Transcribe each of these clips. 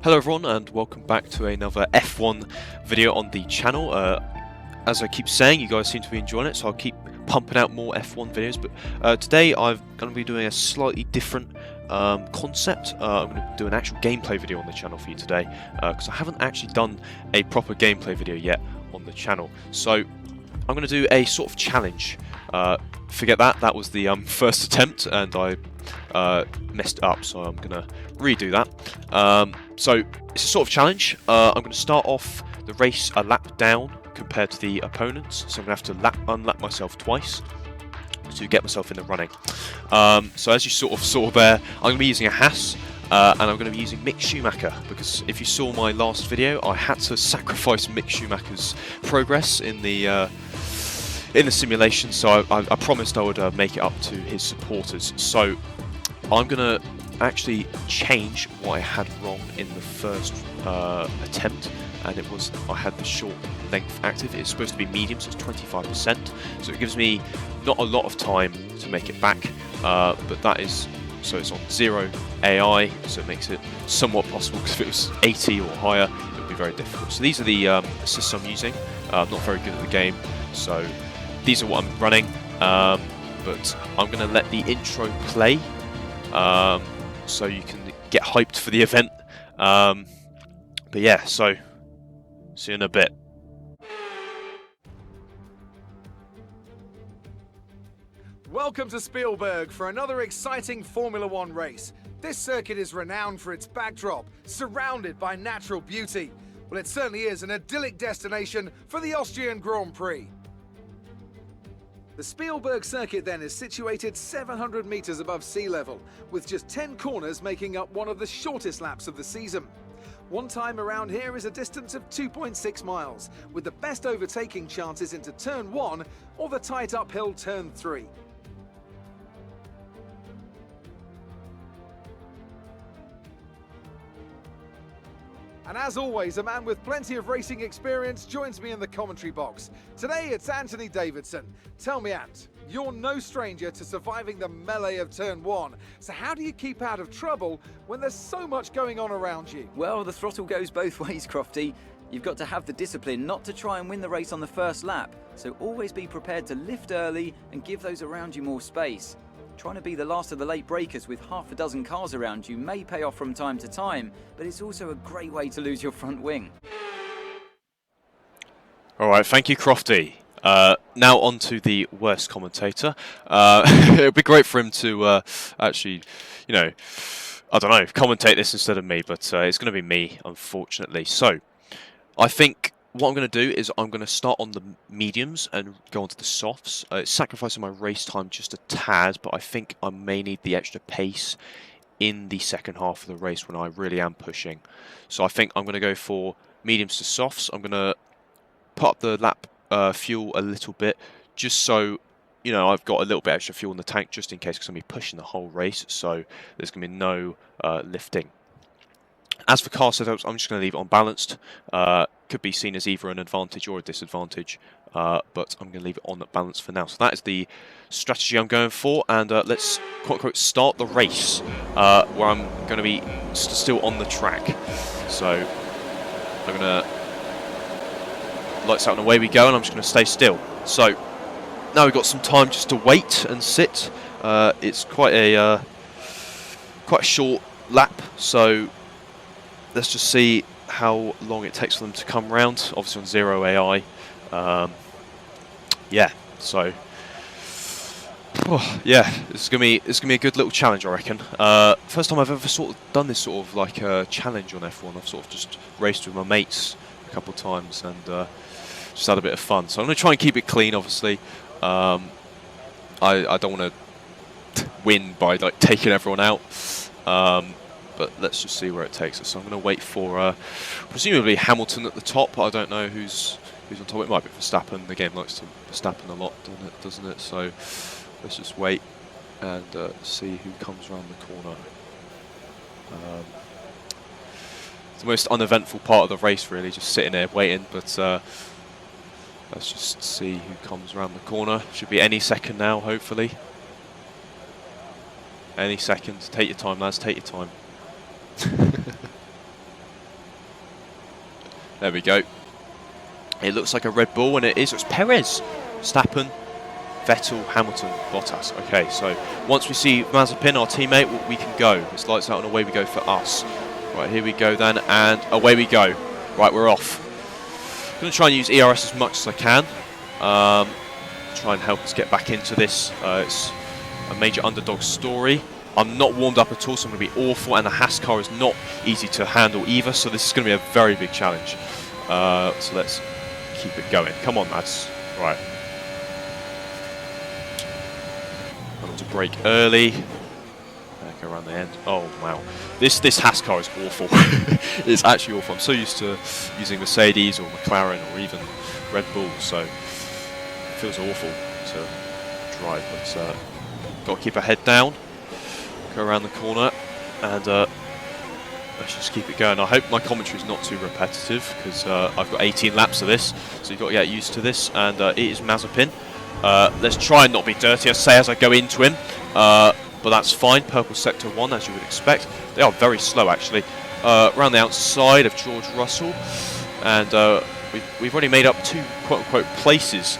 Hello everyone and welcome back to another F1 video on the channel. As I keep saying, you guys seem to be enjoying it, so I'll keep pumping out more F1 videos, but today I'm going to be doing a slightly different concept. I'm going to do an actual gameplay video on the channel for you today, because I haven't actually done a proper gameplay video yet on the channel. So I'm going to do a sort of challenge. Forget that was the first attempt and I messed up, so I'm going to redo that. So it's a sort of challenge. I'm going to start off the race a lap down compared to the opponents, so I'm going to have to unlap myself twice to get myself in the running. So as you sort of saw there, I'm going to be using a Haas, and I'm going to be using Mick Schumacher, because if you saw my last video, I had to sacrifice Mick Schumacher's progress in the simulation, so I promised I would make it up to his supporters. So I'm going to actually change what I had wrong in the first attempt, and it was I had the short length active. It's supposed to be medium, so it's 25%, so it gives me not a lot of time to make it back, but that is, so it's on 0 AI, so it makes it somewhat possible, because if it was 80 or higher it would be very difficult. So these are the assists I'm using. I'm not very good at the game, so these are what I'm running, but I'm going to let the intro play so you can get hyped for the event. But yeah, so see you in a bit. Welcome to Spielberg for another exciting Formula One race. This circuit is renowned for its backdrop, surrounded by natural beauty. Well, it certainly is an idyllic destination for the Austrian Grand Prix. The Spielberg circuit then is situated 700 meters above sea level, with just 10 corners making up one of the shortest laps of the season. One time around here is a distance of 2.6 miles, with the best overtaking chances into turn 1 or the tight uphill turn 3. And as always, a man with plenty of racing experience joins me in the commentary box. Today it's Anthony Davidson. Tell me, Ant, you're no stranger to surviving the melee of turn 1. So how do you keep out of trouble when there's so much going on around you? Well, the throttle goes both ways, Crofty. You've got to have the discipline not to try and win the race on the first lap, so always be prepared to lift early and give those around you more space. Trying to be the last of the late breakers with half a dozen cars around you may pay off from time to time, but it's also a great way to lose your front wing. Alright, thank you, Crofty. Now on to the worst commentator. It would be great for him to actually, you know, I don't know, commentate this instead of me, but it's going to be me, unfortunately. So, I think what I'm going to do is I'm going to start on the mediums and go on to the softs. It's sacrificing my race time just a tad, but I think I may need the extra pace in the second half of the race when I really am pushing. So I think I'm going to go for mediums to softs. I'm going to put up the lap fuel a little bit, just so, you know, I've got a little bit extra fuel in the tank just in case, because I'm going to be pushing the whole race, so there's going to be no lifting. As for car setups, I'm just going to leave it unbalanced. Could be seen as either an advantage or a disadvantage, but I'm going to leave it on balance for now. So that is the strategy I'm going for, and let's quote-unquote start the race, where I'm going to be still on the track. So I'm going to lights out and away we go, and I'm just going to stay still. So now we've got some time just to wait and sit. It's quite a short lap, so let's just see how long it takes for them to come round. Obviously on 0 AI. Yeah, so yeah, it's gonna be a good little challenge, I reckon. First time I've ever sort of done this sort of like a challenge on F1. I've sort of just raced with my mates a couple of times and just had a bit of fun. So I'm gonna try and keep it clean, obviously. I don't want to win by like taking everyone out. But let's just see where it takes us. So I'm going to wait for presumably Hamilton at the top. I don't know who's on top. It might be Verstappen. The game likes to Verstappen a lot, doesn't it? So let's just wait and see who comes around the corner. It's the most uneventful part of the race, really, just sitting there waiting. But let's just see who comes around the corner. Should be any second now, hopefully. Any second. Take your time, lads. Take your time. There we go. It looks like a Red Bull, and it is. It's Perez, Verstappen, Vettel, Hamilton, Bottas. Okay, so once we see Mazepin, our teammate, we can go. It's lights out and away we go for us. Right, here we go then, and away we go. Right, we're off. I'm going to try and use ERS as much as I can. Try and help us get back into this. It's a major underdog story. I'm not warmed up at all, so I'm going to be awful, and the Haas car is not easy to handle either, so this is going to be a very big challenge. So let's keep it going. Come on, lads. Right. I'm going to brake early. Go around the end. Oh, wow. This Haas car is awful. It's actually awful. I'm so used to using Mercedes or McLaren or even Red Bull, so it feels awful to drive, but got to keep our head down. Go around the corner, and let's just keep it going. I hope my commentary is not too repetitive, because I've got 18 laps of this, so you've got to get used to this. And it is Mazepin. Let's try and not be dirty, as I go into him, but that's fine. Purple sector 1, as you would expect. They are very slow, actually. Around the outside of George Russell, and we've already made up 2 quote-unquote places,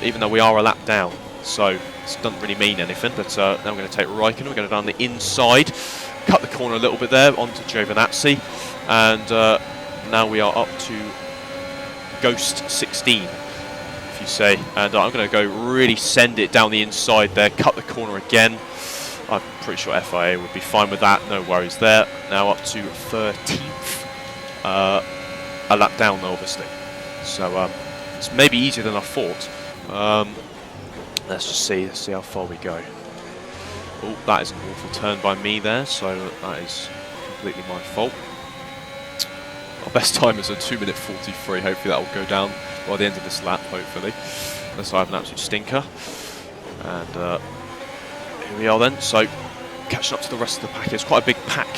even though we are a lap down. So it doesn't really mean anything, but now we're going to take Raikkonen. We're going to go down the inside, cut the corner a little bit there onto Giovinazzi, and now we are up to Ghost 16, if you say. And I'm going to go really send it down the inside there, cut the corner again. I'm pretty sure FIA would be fine with that, no worries there. Now up to 13th, a lap down though, obviously. So it's maybe easier than I thought. Let's just see. Let's see how far we go. Oh, that is an awful turn by me there, so that is completely my fault. Our best time is a 2:43. Hopefully that will go down by the end of this lap, hopefully. Unless I have an absolute stinker. And here we are then. So catching up to the rest of the pack. It's quite a big pack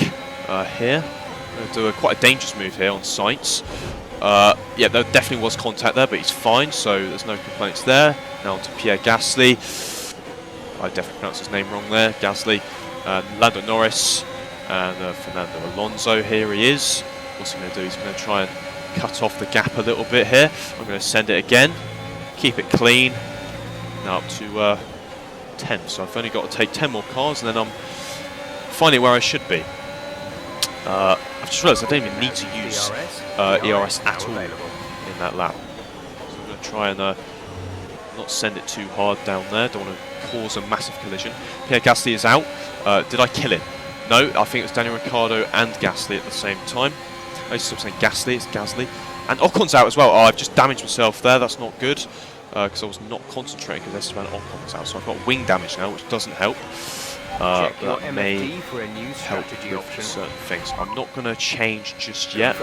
here. I'm going to do quite a dangerous move here on sights. Yeah, there definitely was contact there, but he's fine, so there's no complaints there. Now on to Pierre Gasly. I definitely pronounced his name wrong there. Gasly, Lando Norris, and Fernando Alonso. Here he is. What's he going to do? He's going to try and cut off the gap a little bit here. I'm going to send it again. Keep it clean. Now up to 10. So I've only got to take 10 more cars, and then I'm finally where I should be. I've just realised I don't even need to use ERS at all in that lap. So I'm going to try and not send it too hard down there. Don't want to cause a massive collision. Pierre Gasly is out. Did I kill him? No, I think it was Daniel Ricciardo and Gasly at the same time. I used to stop saying Gasly, it's Gasly. And Ocon's out as well. Oh, I've just damaged myself there. That's not good, because I was not concentrating because Esteban Ocon's out. So I've got wing damage now, which doesn't help. That may help with certain things. I'm not going to change just yet.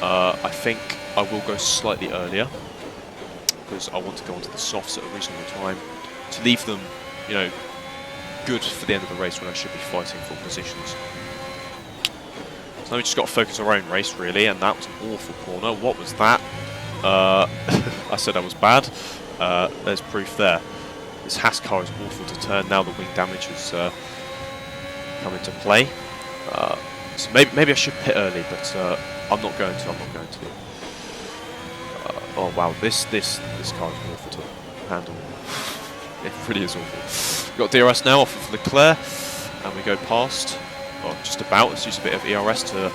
I think I will go slightly earlier, because I want to go onto the softs at a reasonable time to leave them, you know, good for the end of the race when I should be fighting for positions. So now we just got to focus our own race, really, and that was an awful corner. What was that? I said I was bad. There's proof there. This Haas car is awful to turn now. The wing damage has come into play. So maybe I should pit early, but I'm not going to. Oh wow, this car is awful to handle. It really is awful. We've got DRS now off of Leclerc, and we go past. Well, just about. Let's use a bit of ERS to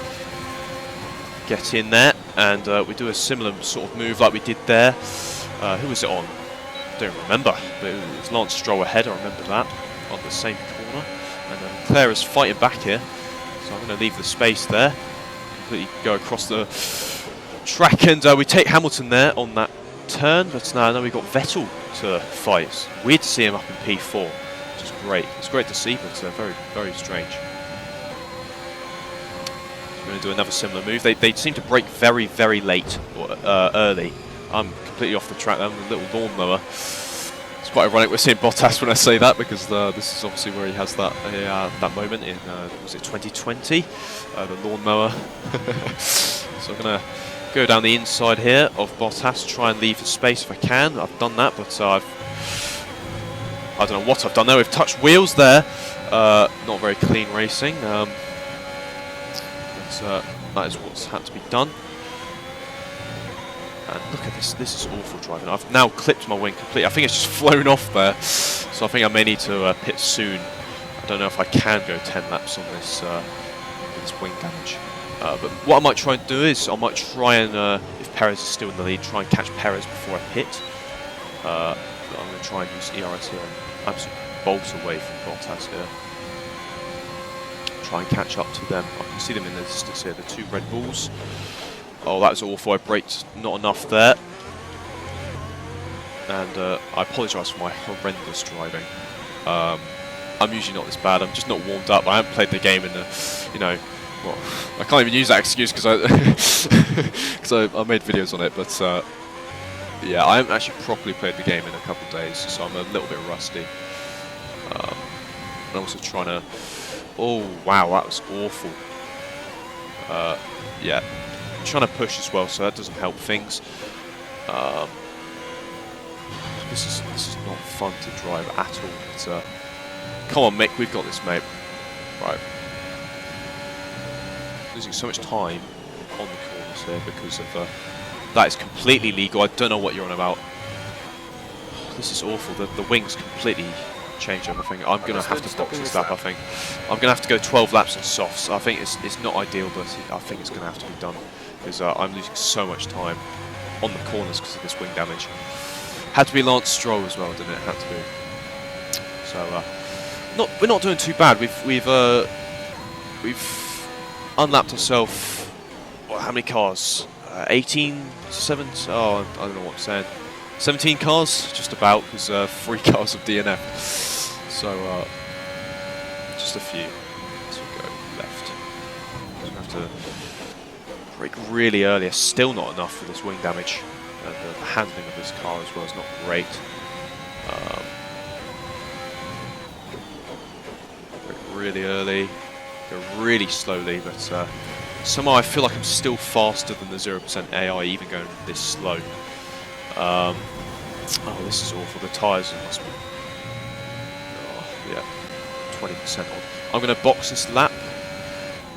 get in there, and we do a similar sort of move like we did there. Who was it on? I don't remember, but it was Lance Stroll ahead. I remember that on the same corner, and Leclerc is fighting back here. So I'm going to leave the space there, completely go across the track, and we take Hamilton there on that turn, but now we've got Vettel to fight. It's weird to see him up in P4, which is great. It's great to see, but very, very strange. We're going to do another similar move. They seem to brake very, very late or early. I'm completely off the track there with a little lawnmower. It's quite ironic we're seeing Bottas when I say that, because this is obviously where he has that that moment in, was it 2020? The lawnmower. So I'm going to go down the inside here of Bottas, try and leave the space if I can. I've done that, but I don't know what I've done there. We've touched wheels there. Not very clean racing. But that is what's had to be done. And look at this. This is awful driving. I've now clipped my wing completely. I think it's just flown off there. So I think I may need to pit soon. I don't know if I can go 10 laps on this wing damage. But what I might try and do is I might try and, if Perez is still in the lead, try and catch Perez before I pit. But I'm going to try and use ERS here and absolutely bolt away from Bottas here. Try and catch up to them. I can see them in the distance here, the 2 Red Bulls. Oh, that was awful. I braked not enough there. And I apologise for my horrendous driving. I'm usually not this bad. I'm just not warmed up. I haven't played the game in the, well, I can't even use that excuse because I made videos on it. But yeah, I haven't actually properly played the game in a couple of days, so I'm a little bit rusty. I'm also trying to. Oh wow, that was awful. Yeah. I'm trying to push as well, so that doesn't help things. This is not fun to drive at all. But, come on, Mick, we've got this, mate. Right. Losing so much time on the corners here because of that is completely legal. I don't know what you're on about. This is awful. The wings completely change everything. I'm going to have to box this lap, I think. I'm going to have to go 12 laps on softs. I think it's not ideal, but I think it's going to have to be done. Because I'm losing so much time on the corners because of this wing damage. Had to be Lance Stroll as well, didn't it? Had to be. So we're not doing too bad. We've unlapped ourselves. Well, how many cars? 18, 7. Oh, I don't know what I'm saying. 17 cars, just about, because 3 cars of DNF. So just a few. So we go left. We have to brake really early. Still not enough for this wing damage. And the handling of this car as well is not great. Brake really early. Go really slowly, but somehow I feel like I'm still faster than the 0% AI, even going this slow. Oh, this is awful. The tyres must be. Oh, yeah, 20% on. I'm going to box this lap,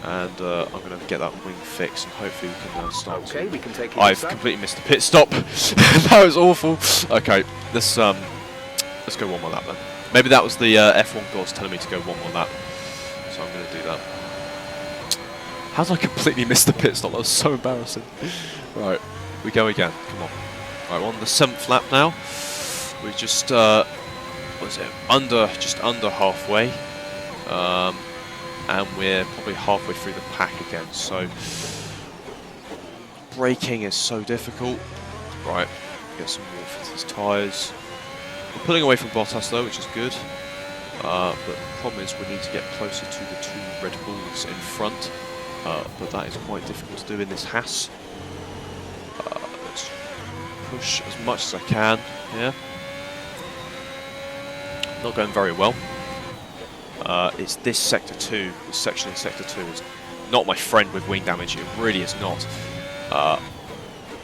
and I'm going to get that wing fixed, and hopefully we can start. Okay, we can take. I've completely missed the pit stop. That was awful. Okay, let's go one more lap then. Maybe that was the F1 gods telling me to go one more lap, so I'm going to do that. How did I completely miss the pit stop? That was so embarrassing. Right, we go again. Come on. Right, we're on the 7th lap now. We're just what is it? Just under halfway, and we're probably halfway through the pack again. So braking is so difficult. Right, get some more for these tyres. We're pulling away from Bottas though, which is good. But the problem is we need to get closer to the 2 Red Bulls in front. But that is quite difficult to do in this Haas. Let's push as much as I can here. Not going very well. It's this sector 2, this section in sector 2 is not my friend with wing damage. It really is not.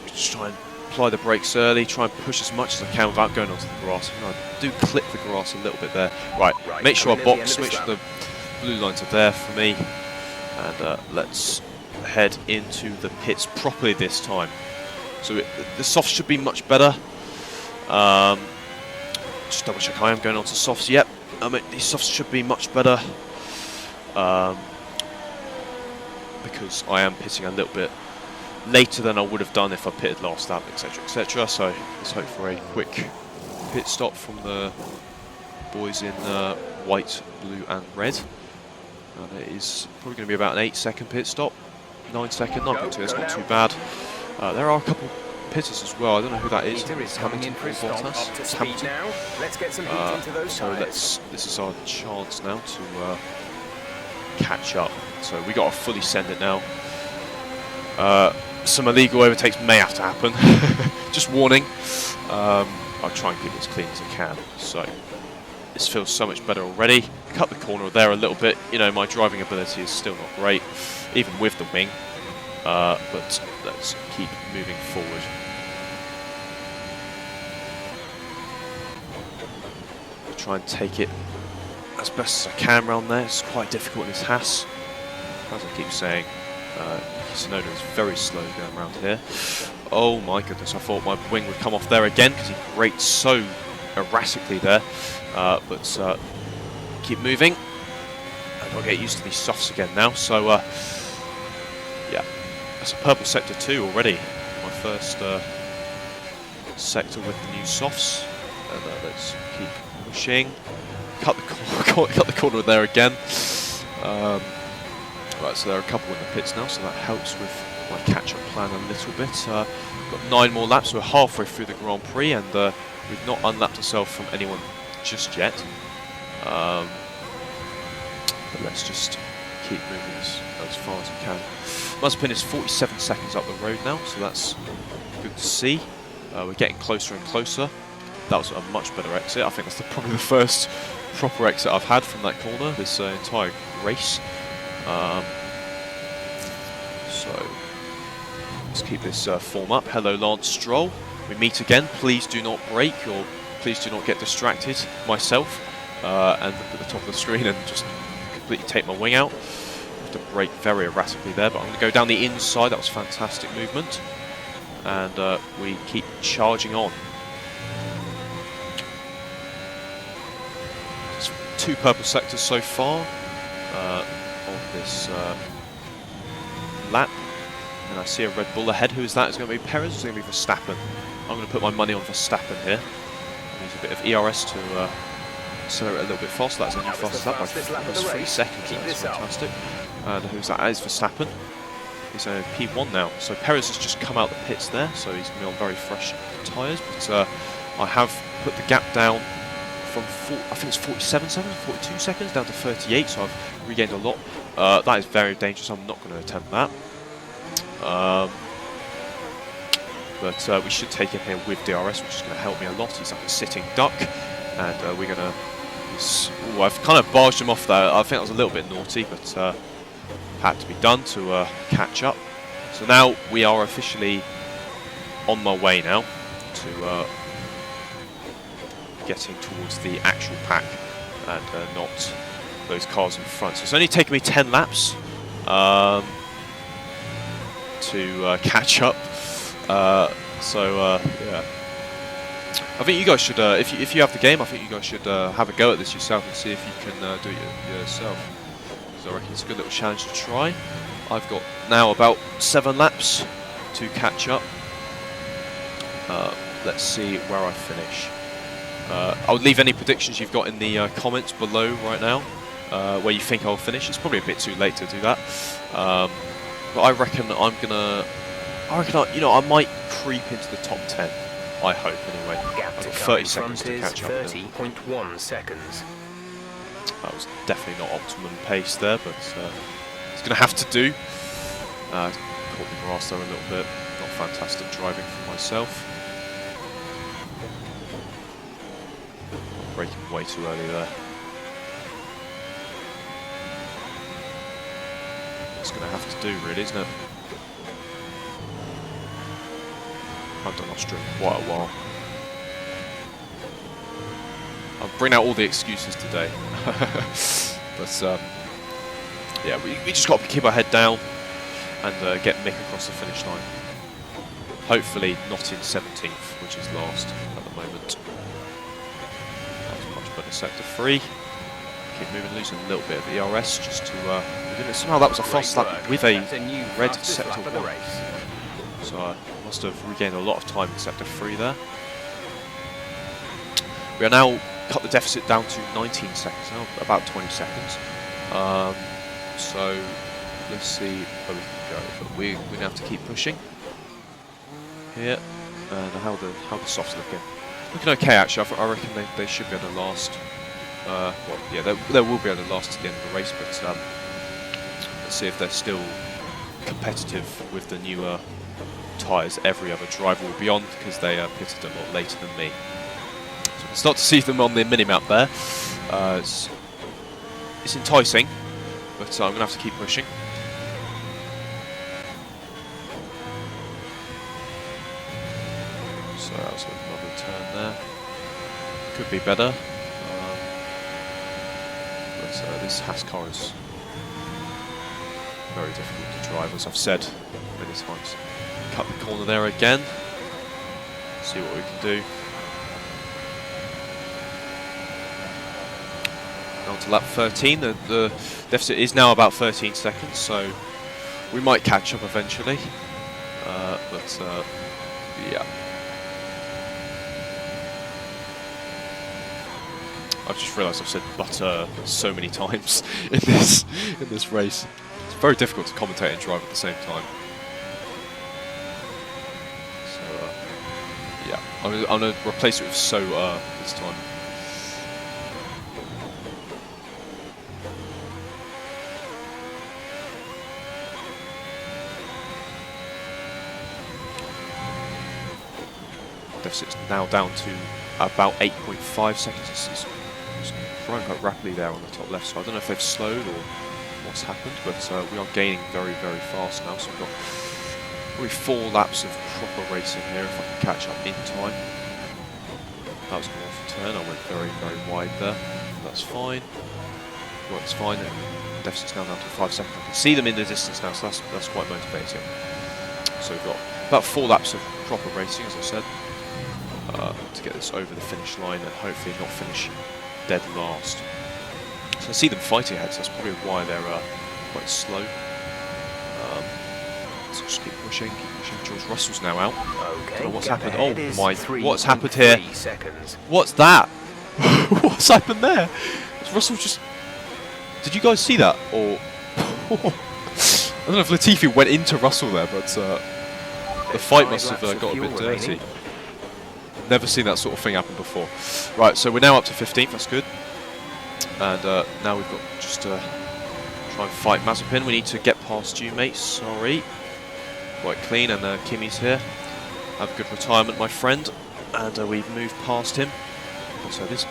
Just try and apply the brakes early, try and push as much as I can without going onto the grass. I do clip the grass a little bit there. Right, make sure I box, make sure the blue lines are there for me. And let's head into the pits properly this time. So the softs should be much better. Just double check I am going on to softs. Yep, these softs should be much better. Because I am pitting a little bit later than I would have done if I pitted last lap, etc, etc. So let's hope for a quick pit stop from the boys in white, blue and red. And it is probably going to be about an 8-second pit stop. 9-second, 9.2, that's not too bad. There are a couple pitters as well. I don't know who that is. It's Hamilton or Bottas. It's Hamilton. Let's get some heat into those so this is our chance now to catch up. So we got to fully send it now. Some illegal overtakes may have to happen. Just warning. I'll try and keep it as clean as I can. So this feels so much better already. Cut the corner there a little bit. You know, my driving ability is still not great, even with the wing. But let's keep moving forward. I'll try and take it as best as I can around there. It's quite difficult in this Haas, as I keep saying. Sonoda is very slow going around here. Oh my goodness, I thought my wing would come off there again because he braked so erratically there. But keep moving. And I'll get used to these softs again now. So yeah, that's a purple sector 2 already. My first sector with the new softs. And let's keep pushing. Cut the corner there again. Right, so there are a couple in the pits now, so that helps with my catch-up plan a little bit. Got 9 more laps, we're halfway through the Grand Prix, and we've not unlapped ourselves from anyone just yet. But let's just keep moving as far as we can. Mazepin is 47 seconds up the road now, so that's good to see. We're getting closer and closer. That was a much better exit. I think that's probably the first proper exit I've had from that corner this entire race. So let's keep this form up. Hello, Lance Stroll. We meet again. Please do not brake, or please do not get distracted myself and look at the top of the screen and just completely take my wing out. I have to brake very erratically there, but I'm going to go down the inside. That was fantastic movement, and we keep charging on. 2 purple sectors so far on this lap, and I see a Red Bull ahead. Who is that? Is it going to be Perez or is it going to be Verstappen? I'm going to put my money on Verstappen here. Needs a bit of ERS to accelerate a little bit faster. That's a new fastest lap by 3 seconds. That's fantastic. And who's that? That is Verstappen. He's on P1 now. So Perez has just come out the pits there, so he's going to be on very fresh tyres. But I have put the gap down from I think it's 47 seconds, 42 seconds down to 38, so I've regained a lot. That is very dangerous. I'm not going to attempt that. But we should take him here with DRS, which is going to help me a lot. He's like a sitting duck, and we're going to... I've kind of barged him off there. I think that was a little bit naughty, but had to be done to catch up. So now we are officially on my way now to getting towards the actual pack and not those cars in front. So it's only taken me 10 laps to catch up. Yeah, I think you guys should, if you have the game, I think you guys should have a go at this yourself and see if you can do it yourself. Because I reckon it's a good little challenge to try. I've got now about 7 laps to catch up. Let's see where I finish. I'll leave any predictions you've got in the comments below right now, where you think I'll finish. It's probably a bit too late to do that, but I reckon I might creep into the top 10. I hope anyway. Gap I've to got come 30 in seconds front to catch up. 30.1 seconds. That was definitely not optimum pace there, but it's going to have to do. Caught the grass there a little bit. Not fantastic driving for myself. Braking way too early there. It's going to have to do, really, isn't it? I've done Austria for quite a while. I'll bring out all the excuses today. But yeah, we just got to keep our head down and get Mick across the finish line. Hopefully not in 17th, which is last at the moment. Much better sector 3. Keep moving, losing a little bit of ERS just to somehow that was a fast lap with a red sector 1. So I must have regained a lot of time in sector 3 there. We are now cut the deficit down to 19 seconds now, about 20 seconds. So let's see where we can go. But we now have to keep pushing here. And how the softs looking? Looking okay, actually. I reckon they should be able to last. Well, yeah, they will be able to last to the end of the race, but let's see if they're still competitive with the newer tyres every other driver will be on, because they pitted a lot later than me. So we can start to see them on the mini-map there. It's enticing, but I'm going to have to keep pushing. So that was another turn there. Could be better. But this Haas car is very difficult to drive, as I've said many times. Cut the corner there again. See what we can do. On to lap 13. The deficit is now about 13 seconds, so we might catch up eventually. Yeah. I've just realised I've said butter so many times in this race. It's very difficult to commentate and drive at the same time. So yeah, I'm gonna replace it with so this time. Deficit's now down to about 8.5 seconds. It's growing quite rapidly there on the top left, so I don't know if they've slowed or what's happened, but we are gaining very, very fast now, so we've got probably 4 laps of proper racing here if I can catch up in time. That was an awful turn, I went very, very wide there. That's fine. Works fine. Deficit's now down to 5 seconds. I can see them in the distance now, so that's quite motivating. So we've got about 4 laps of proper racing, as I said, to get this over the finish line and hopefully not finish dead last. So I see them fighting ahead, so that's probably why they're quite slow. So just keep pushing, George Russell's now out. Okay, what's happened? Oh my, what's 3.3 happened here? seconds. What's that? What's happened there? Russell just... Did you guys see that? Or... I don't know if Latifi went into Russell there, but the fight must have got a bit dirty. Never seen that sort of thing happen before. Right, so we're now up to 15th, that's good. And now we've got just to try and fight Mazepin. We need to get past you, mate, sorry. Quite clean, and Kimi's here. Have a good retirement, my friend. And we've moved past him. And so this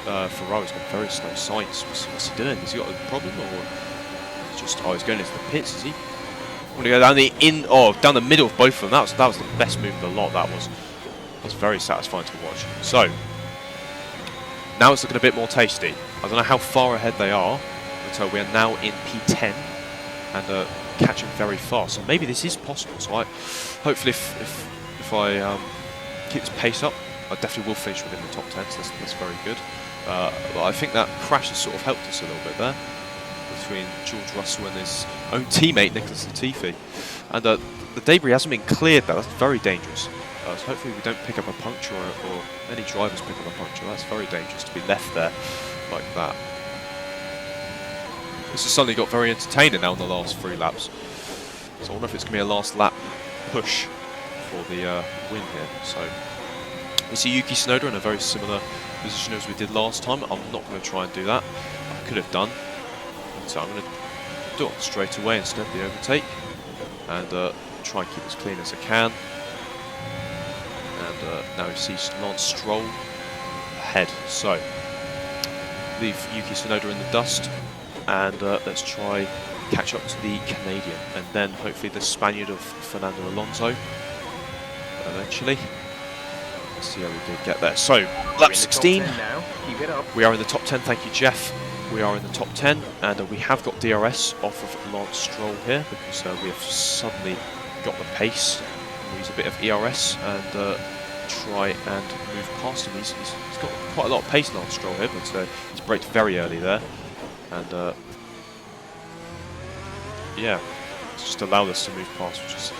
Ferrari's got very slow sights. What's he doing? Has he got a problem, or just... Oh, he's going into the pits, is he? I'm going to go down down the middle of both of them. That was the best move of the lot, that was. That's very satisfying to watch. So, now it's looking a bit more tasty. I don't know how far ahead they are, but we are now in P10 and catching very fast. So maybe this is possible. So hopefully if I keep this pace up, I definitely will finish within the top 10. So that's very good. But I think that crash has sort of helped us a little bit there between George Russell and his own teammate Nicholas Latifi. And the debris hasn't been cleared though. That's very dangerous. So hopefully we don't pick up a puncture or any drivers pick up a puncture. That's very dangerous to be left there like that. This has suddenly got very entertaining now in the last 3 laps. So I wonder if it's going to be a last lap push for the win here. So we see Yuki Tsunoda in a very similar position as we did last time. I'm not going to try and do that. I could have done. So I'm going to do it straight away instead of the overtake. And try and keep as clean as I can. And now we see Lance Stroll ahead. So leave Yuki Tsunoda in the dust, and let's try catch up to the Canadian, and then hopefully the Spaniard of Fernando Alonso eventually. Let's see how we can get there. So lap 16. We are in the top 10. Thank you, Jeff. We are in the top 10, and we have got DRS off of Lance Stroll here because we have suddenly got the pace. We'll use a bit of ERS and try and move past him. He's got quite a lot of pace, Lance Stroll here, but he's braked very early there, and yeah, it's just allowed us to move past, which is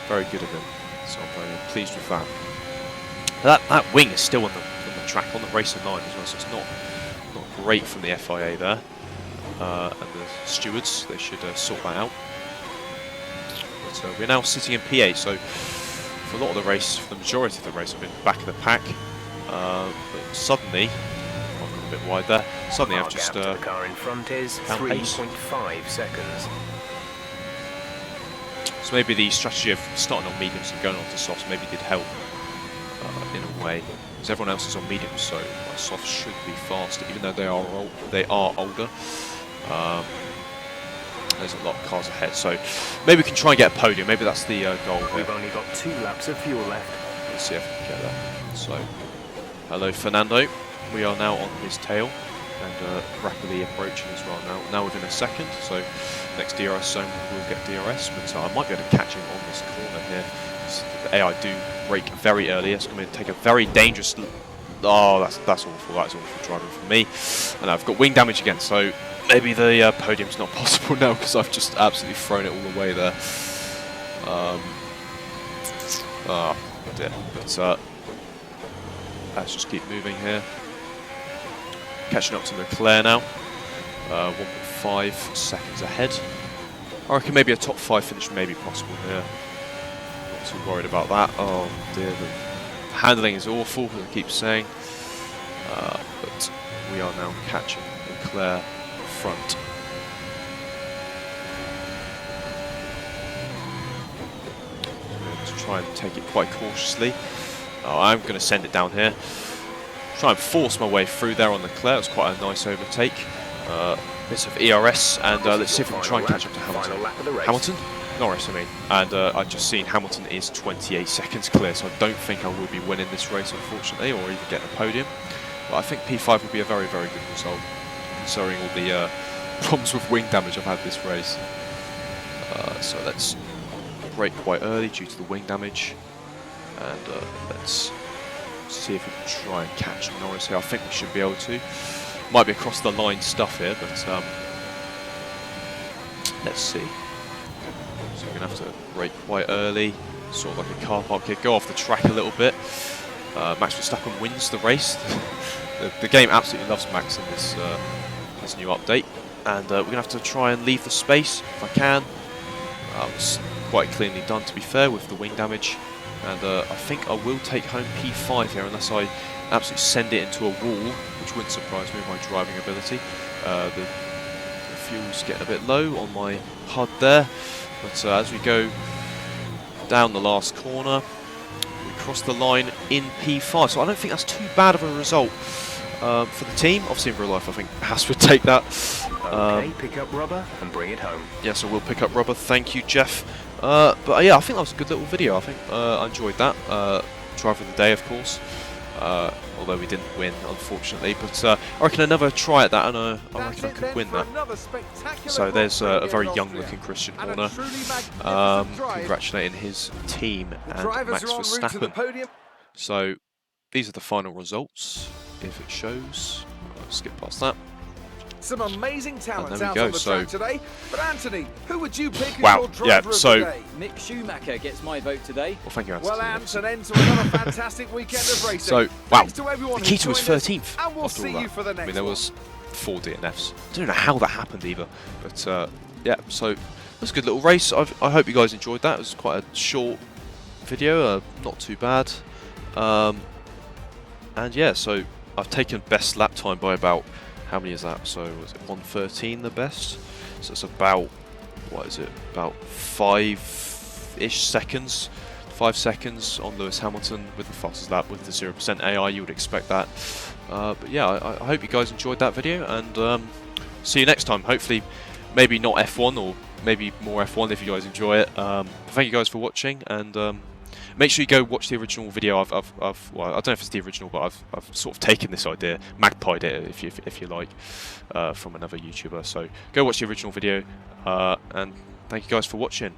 very good of him. So I'm very pleased with that. That wing is still on the track, on the racing line as well, so it's not great from the FIA there, and the stewards, they should sort that out. But we're now sitting in P8, so for a lot of the race, for the majority of the race, I've been back of the pack. But suddenly, I've gone a bit wide there. Suddenly, I've just the car in front is 3.5 seconds. So maybe the strategy of starting on mediums and going on to softs maybe did help in a way, because everyone else is on mediums, so softs should be faster, even though they are older. There's a lot of cars ahead, so maybe we can try and get a podium. Maybe that's the goal here. We've only got 2 laps of fuel left. Let's see if we can get that. So, hello Fernando. We are now on his tail. and rapidly approaching as well now within a second, so next DRS zone will get DRS, but I might be able to catch him on this corner here. The AI do brake very early. It's going to take a very dangerous... Oh, that's awful. That's awful driving for me. And I've got wing damage again, so maybe the podium's not possible now because I've just absolutely thrown it all the way there. Oh dear. But let's just keep moving here. Catching up to Leclerc now. 1.5 seconds ahead. I reckon maybe a top 5 finish may be possible here. Not too worried about that. Oh dear, the handling is awful, as I keep saying. But we are now catching Leclerc front. Try and take it quite cautiously. Oh, I'm going to send it down here. Try and force my way through there on Leclerc. It's quite a nice overtake. Bits of ERS, and let's see if we can try and catch up to Hamilton. Norris, I mean. And I've just seen Hamilton is 28 seconds clear, so I don't think I will be winning this race, unfortunately, or even getting a podium. But I think P5 would be a very, very good result, considering all the problems with wing damage I've had this race. So let's brake quite early due to the wing damage, and let's see if we can try and catch Norris here. I think we should be able to. Might be across the line stuff here, but let's see. So we're going to have to brake quite early, sort of like a car park here, go off the track a little bit. Max Verstappen wins the race. the game absolutely loves Max in this this new update, and we're going to have to try and leave the space if I can. It was quite cleanly done, to be fair, with the wing damage, and I think I will take home P5 here unless I absolutely send it into a wall, which wouldn't surprise me with my driving ability. The fuel's getting a bit low on my HUD there, but as we go down the last corner, we cross the line in P5, so I don't think that's too bad of a result for the team. Obviously in real life I think Haas would take that. Okay, pick up rubber and bring it home. Yeah, so we'll pick up rubber, thank you Jeff. But yeah, I think that was a good little video. I think I enjoyed that. Driver of the day, of course. Although we didn't win, unfortunately. But I reckon another try at that, and I reckon I could win that. So there's a very young-looking Christian Horner congratulating his team and Max Verstappen. So these are the final results. If it shows, I'll skip past that. Some amazing talents out on the track today. But Anthony, who would you pick as your driver of the day? Mick Schumacher gets my vote today. Well, thank you, Anthony. Well, Ant, an end to another fantastic weekend of racing. So, wow, Nikita was 13th. And we'll see you for the next I mean, there was 4 DNFs. I don't know how that happened either. But yeah, so it was a good little race. I hope you guys enjoyed that. It was quite a short video, not too bad. And yeah, so I've taken best lap time by about, how many is that? So was it 1:13 the best? So it's about, what is it? About 5-ish seconds. 5 seconds on Lewis Hamilton with the fastest lap with the 0% AI. You would expect that. But yeah, I hope you guys enjoyed that video, and see you next time. Hopefully, maybe not F1, or maybe more F1 if you guys enjoy it. Thank you guys for watching, and make sure you go watch the original video. Well, I don't know if it's the original, but I've sort of taken this idea, magpied it, if you like, from another YouTuber. So go watch the original video, and thank you guys for watching.